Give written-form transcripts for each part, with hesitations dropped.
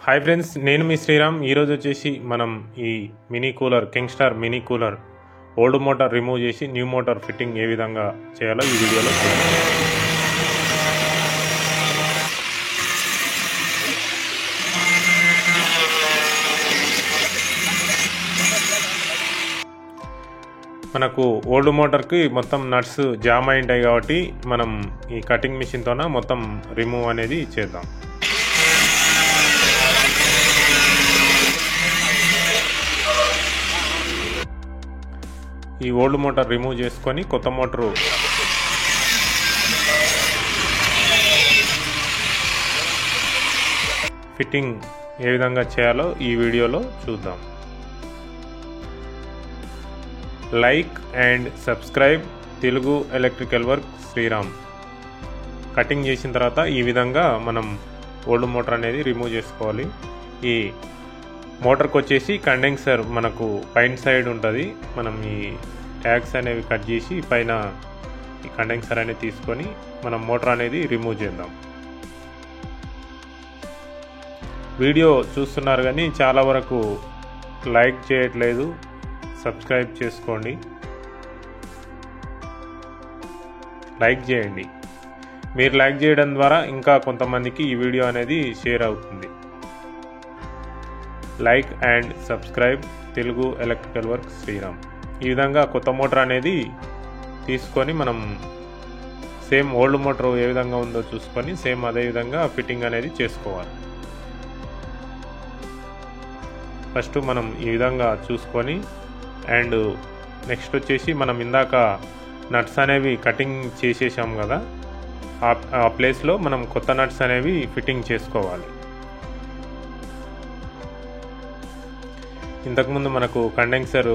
Hi friends, నేను మీ శ్రీరామ్. ఈరోజు వచ్చేసి మనం ఈ mini cooler Kingstar mini cooler old motor remove చేసి న్యూ మోటార్ ఫిట్టింగ్ ఏ విధంగా చేయాలో ఈ వీడియోలో చూద్దాం. మనకు ఓల్డ్ మోటార్కి మొత్తం నట్స్ జామ్ అయి ఉంటాయి కాబట్టి మనం ఈ కటింగ్ మిషన్తోన మొత్తం రిమూవ్ అనేది చేద్దాం. ఈ ఓల్డ్ మోటార్ రిమూవ్ చేసుకొని కొత్త మోటారు ఫిట్టింగ్ ఏ విధంగా చేయాలో ఈ వీడియోలో చూద్దాం. Like and subscribe Telugu electrical work Sriram. Cutting చేసిన తర్వాత ఈ విధంగా మనం ఓల్డ్ మోటార్ అనేది రిమూవ్ చేసుకోవాలి. ఈ మోటార్కి వచ్చేసి కండెన్సర్ మనకు పైన సైడ్ ఉంటుంది. మనం ఈ ట్యాగ్స్ అనేవి కట్ చేసి పైన ఈ కండెన్సర్ అనేది తీసుకొని మనం మోటార్ అనేది రిమూవ్ చేద్దాం. వీడియో చూస్తున్నారు కానీ చాలా వరకు లైక్ చేయట్లేదు. సబ్స్క్రైబ్ చేసుకోండి, లైక్ చేయండి. మీరు లైక్ చేయడం ద్వారా ఇంకా కొంతమందికి ఈ వీడియో అనేది షేర్ అవుతుంది. Like and subscribe Telugu electrical work Sriram. ఈ విధంగా కొత్త మోటార్ అనేది తీసుకొని మనం సేమ్ ఓల్డ్ మోటార్ ఏ విధంగా ఉందో చూసుకొని సేమ్ అదే విధంగా ఫిట్టింగ్ అనేది చేసుకోవాలి. ఫస్ట్ మనం ఈ విధంగా చూసుకొని అండ్ నెక్స్ట్ వచ్చేసి మనం ఇందాక నట్స్ అనేవి కటింగ్ చేసేసాం కదా, ఆ ప్లేస్లో మనం కొత్త నట్స్ అనేవి ఫిట్టింగ్ చేసుకోవాలి. ఇంతకుముందు మనకు కండెన్సర్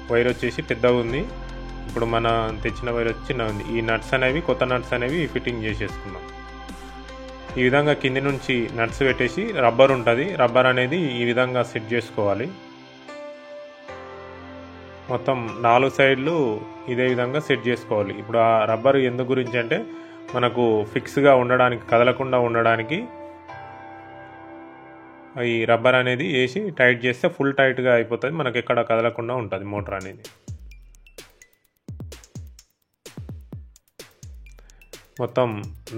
వైర్ వచ్చేసి పెద్దగా ఉంది, ఇప్పుడు మన తెచ్చిన వైర్ వచ్చి చిన్నగా ఉంది. ఈ నట్స్ అనేవి కొత్త నట్స్ అనేవి ఫిట్టింగ్ చేసేసుకున్నాం. ఈ విధంగా కింది నుంచి నట్స్ పెట్టేసి రబ్బర్ ఉంటుంది, రబ్బర్ అనేది ఈ విధంగా సెట్ చేసుకోవాలి. మొత్తం 4 సైడ్లు ఇదే విధంగా సెట్ చేసుకోవాలి. ఇప్పుడు ఆ రబ్బర్ ఎందు గురించి అంటే మనకు ఫిక్స్గా ఉండడానికి, కదలకుండా ఉండడానికి ఈ రబ్బర్ అనేది వేసి టైట్ చేస్తే ఫుల్ టైట్గా అయిపోతుంది, మనకి ఎక్కడ కదలకుండా ఉంటుంది మోటార్ అనేది. మొత్తం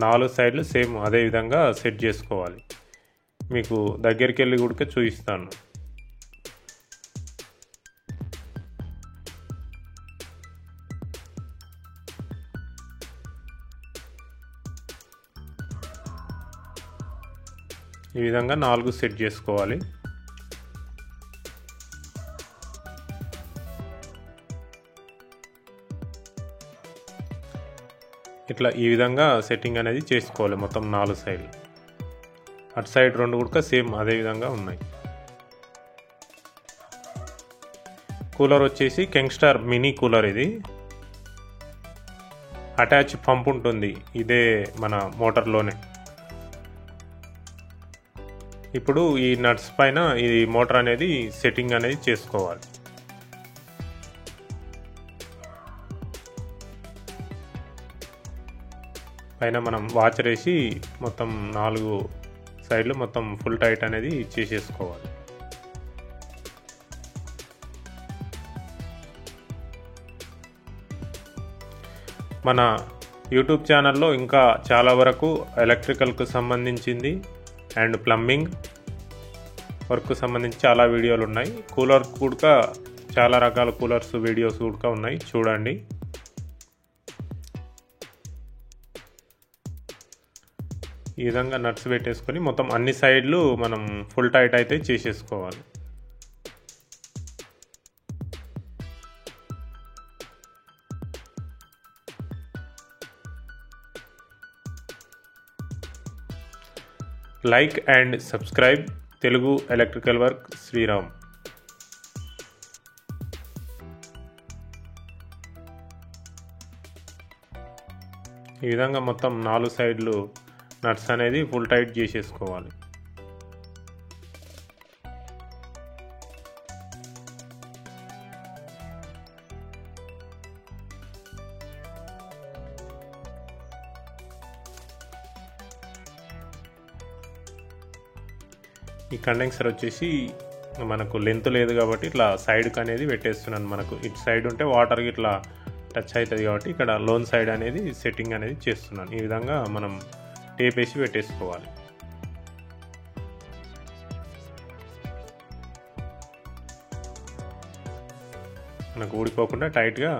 4 సైడ్లు సేమ్ అదే విధంగా సెట్ చేసుకోవాలి. మీకు దగ్గరికి వెళ్ళి కూడా చూపిస్తాను. ఈ విధంగా 4 సెట్ చేసుకోవాలి. ఇట్లా ఈ విధంగా సెట్టింగ్ అనేది చేసుకోవాలి మొత్తం 4 సైడ్లు. అటు సైడ్ 2 కూడా సేమ్ అదే విధంగా ఉన్నాయి. కూలర్ వచ్చేసి కింగ్స్టార్ మినీ కూలర్. ఇది అటాచ్ పంప్ ఉంటుంది ఇదే మన మోటార్లోనే. ఇప్పుడు ఈ నట్స్ పైన ఈ మోటార్ అనేది సెట్టింగ్ అనేది చేసుకోవాలి. పైన మనం వాచర్ వేసి మొత్తం 4 సైడ్లు మొత్తం ఫుల్ టైట్ అనేది చేసేసుకోవాలి. మన యూట్యూబ్ ఛానల్లో ఇంకా చాలా వరకు ఎలక్ట్రికల్కు సంబంధించింది అండ్ ప్లంబింగ్ వర్క్ సంబంధించి చాలా వీడియోలు ఉన్నాయి. కూలర్ కూడా చాలా రకాల కూలర్స్ వీడియోస్ కూడా ఉన్నాయి, చూడండి. ఈ విధంగా నట్స్ పెట్టేసుకొని మొత్తం అన్ని సైడ్లు మనం ఫుల్ టైట్ అయితే చేసేసుకోవాలి. Like and subscribe Telugu electrical work Sriram. ఈ విధంగా మొత్తం 4 సైడ్లు నట్స్ అనేది ఫుల్ టైట్ చేసేసుకోవాలి. ఈ కండెన్సర్ వచ్చేసి మనకు లెంత్ లేదు కాబట్టి ఇట్లా సైడ్కి అనేది పెట్టేస్తున్నాను. మనకు ఇటు సైడ్ ఉంటే వాటర్కి ఇట్లా టచ్ అవుతుంది కాబట్టి ఇక్కడ లోన్ సైడ్ అనేది సెట్టింగ్ అనేది చేస్తున్నాను. ఈ విధంగా మనం టేప్ వేసి పెట్టేసుకోవాలి. మనకు ఊడిపోకుండా టైట్గా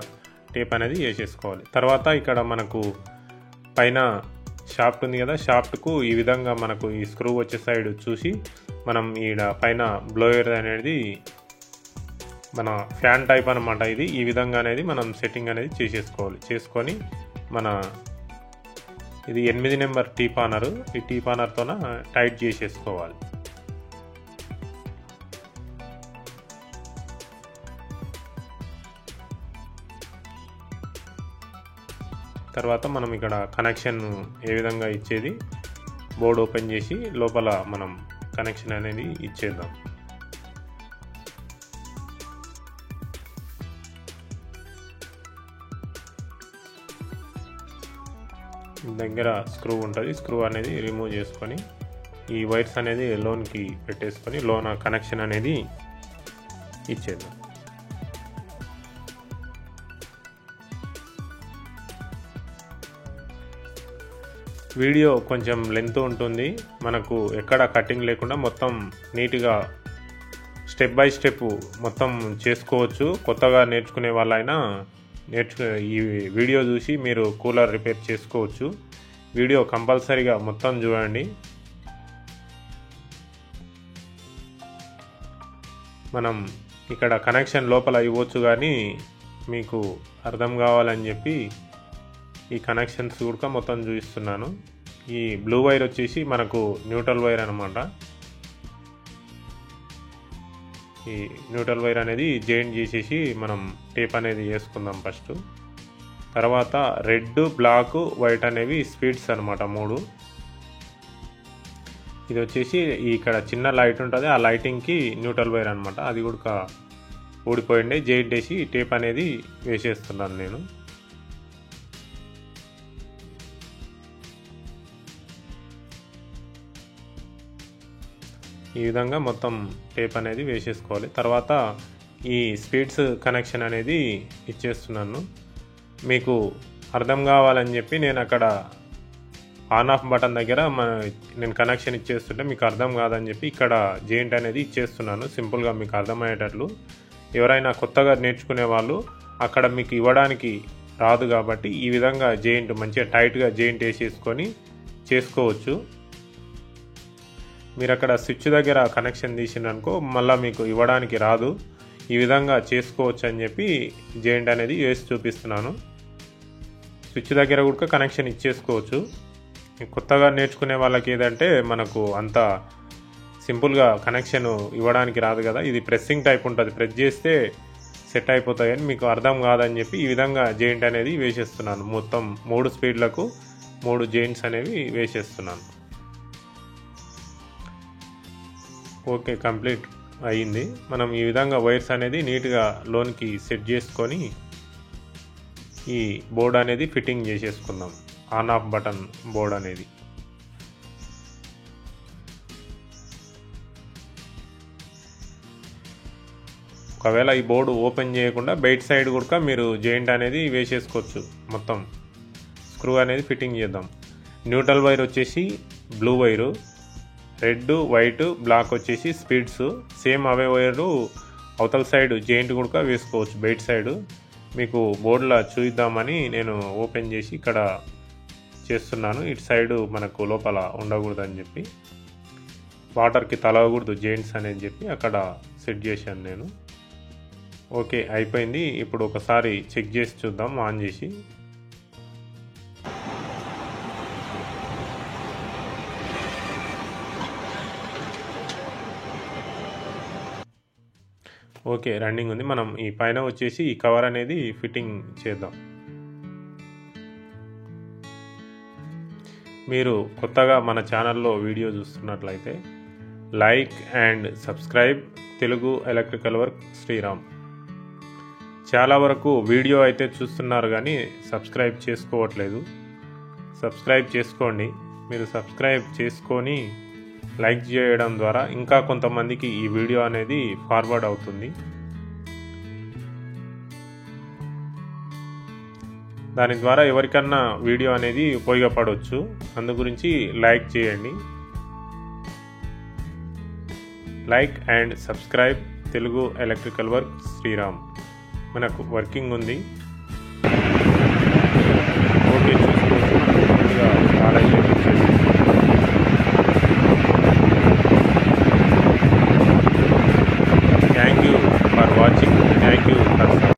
టేప్ అనేది వేసేసుకోవాలి. తర్వాత ఇక్కడ మనకు పైన షాఫ్ట్ ఉంది కదా, షాఫ్ట్కు ఈ విధంగా మనకు ఈ స్క్రూ వచ్చే సైడ్ చూసి మనం ఈడ పైన బ్లోయర్ అనేది మన ఫ్యాన్ టైప్ అనమాట. ఇది ఈ విధంగా అనేది మనం సెట్టింగ్ అనేది చేసేసుకోవాలి. చేసుకొని మన ఇది 8 నెంబర్ టీ పానరు, ఈ టీ పానర్తోన టైట్ చేసేసుకోవాలి. తర్వాత మనం ఇక్కడ కనెక్షన్ ఏ విధంగా ఇచ్చేది బోర్డు ఓపెన్ చేసి లోపల మనం కనెక్షన్ అనేది ఇచ్చేద్దాం. దగ్గర స్క్రూ ఉంటుంది, స్క్రూ అనేది రిమూవ్ చేసుకొని ఈ వైర్స్ అనేది లోన్కి పెట్టేసుకొని లోన కనెక్షన్ అనేది ఇచ్చేద్దాం. వీడియో కొంచెం లెంత్ ఉంటుంది, మనకు ఎక్కడ కటింగ్ లేకుండా మొత్తం నీట్గా స్టెప్ బై స్టెప్ మొత్తం చేసుకోవచ్చు. కొత్తగా నేర్చుకునే వాళ్ళైనా ఈ వీడియో చూసి మీరు కూలర్ రిపేర్ చేసుకోవచ్చు. వీడియో కంపల్సరీగా మొత్తం చూడండి. మనం ఇక్కడ కనెక్షన్ లోపల ఇవ్వచ్చు, కానీ మీకు అర్థం కావాలని చెప్పి ఈ కనెక్షన్స్ కూడా మొత్తం చూపిస్తున్నాను. ఈ బ్లూ వైర్ వచ్చేసి మనకు న్యూట్రల్ వైర్ అనమాట. ఈ న్యూట్రల్ వైర్ అనేది జాయింట్ చేసేసి మనం టేప్ అనేది వేసుకుందాం ఫస్ట్. తర్వాత రెడ్, బ్లాక్, వైట్ అనేవి స్పీడ్స్ అనమాట 3. ఇది వచ్చేసి ఇక్కడ చిన్న లైట్ ఉంటుంది, ఆ లైటింగ్కి న్యూట్రల్ వైర్ అనమాట. అది కూడా ఊడిపోయింది, జాయింట్ వేసి టేప్ అనేది వేసేస్తున్నాను నేను. ఈ విధంగా మొత్తం టేప్ అనేది వేసేసుకోవాలి. తర్వాత ఈ స్పీడ్స్ కనెక్షన్ అనేది ఇచ్చేస్తున్నాను. మీకు అర్థం కావాలని చెప్పి నేను అక్కడ ఆన్ ఆఫ్ బటన్ దగ్గర నేను కనెక్షన్ ఇచ్చేస్తుంటే మీకు అర్థం కాదని చెప్పి ఇక్కడ జాయింట్ అనేది ఇచ్చేస్తున్నాను, సింపుల్గా మీకు అర్థమయ్యేటట్లు. ఎవరైనా కొత్తగా నేర్చుకునే వాళ్ళు అక్కడ మీకు ఇవ్వడానికి రాదు కాబట్టి ఈ విధంగా జాయింట్ మంచిగా టైట్గా జాయింట్ వేసేసుకొని చేసుకోవచ్చు. మీరు అక్కడ స్విచ్ దగ్గర కనెక్షన్ తీసిననుకో మళ్ళీ మీకు ఇవ్వడానికి రాదు. ఈ విధంగా చేసుకోవచ్చు అని చెప్పి జాయింట్ అనేది వేసి చూపిస్తున్నాను. స్విచ్ దగ్గర కూడా కనెక్షన్ ఇచ్చేసుకోవచ్చు. కొత్తగా నేర్చుకునే వాళ్ళకి ఏదంటే మనకు అంత సింపుల్గా కనెక్షన్ ఇవ్వడానికి రాదు కదా, ఇది ప్రెస్సింగ్ టైప్ ఉంటుంది, ప్రెస్ చేస్తే సెట్ అయిపోతాయని మీకు అర్థం కాదని చెప్పి ఈ విధంగా జాయింట్ అనేది వేసేస్తున్నాను. మొత్తం 3 స్పీడ్లకు 3 జాయింట్స్ అనేవి వేసేస్తున్నాను. ఓకే, కంప్లీట్ అయ్యింది. మనం ఈ విధంగా వైర్స్ అనేది నీట్గా లోన్కి సెట్ చేసుకొని ఈ బోర్డ్ అనేది ఫిట్టింగ్ చేసేసుకుందాం. ఆన్ ఆఫ్ బటన్ బోర్డ్ అనేది ఒకవేళ ఈ బోర్డు ఓపెన్ చేయకుండా బయట సైడ్ కూడా మీరు జాయింట్ అనేది వేసేసుకోవచ్చు. మొత్తం స్క్రూ అనేది ఫిట్టింగ్ చేద్దాం. న్యూట్రల్ వైర్ వచ్చేసి blue wire, red, white, black వచ్చేసి స్పీడ్స్. సేమ్ అవే వైర్లు అవతల సైడ్ జాయింట్ కూడా వేసుకోవచ్చు బయట సైడ్. మీకు బోర్డులో చూద్దామని నేను ఓపెన్ చేసి ఇక్కడ చేస్తున్నాను. ఇటు సైడ్ మనకు లోపల ఉండకూడదని చెప్పి, వాటర్కి తలగకూడదు జాయింట్స్ అనేది చెప్పి అక్కడ సెట్ చేశాను నేను. ఓకే, అయిపోయింది. ఇప్పుడు ఒకసారి చెక్ చేసి చూద్దాం ఆన్ చేసి. ఓకే, రన్నింగ్ ఉంది. మనం ఈ పైన వచ్చేసి ఈ కవర్ అనేది ఫిట్టింగ్ చేద్దాం. మీరు కొత్తగా మన ఛానల్లో వీడియో చూస్తున్నట్లయితే like and subscribe Telugu electrical work Sriram. చాలా వరకు వీడియో అయితే చూస్తున్నారు కానీ సబ్స్క్రైబ్ చేసుకోవట్లేదు. సబ్స్క్రైబ్ చేసుకోండి. మీరు సబ్స్క్రైబ్ చేసుకొని లైక్ చేయడం ద్వారా ఇంకా కొంతమందికి ఈ వీడియో అనేది ఫార్వర్డ్ అవుతుంది. దాని ద్వారా ఎవరికన్నా వీడియో అనేది ఉపయోగపడవచ్చు. అందు గురించి లైక్ చేయండి. Like and subscribe Telugu electrical work Sriram. మనకు వర్కింగ్ ఉంది.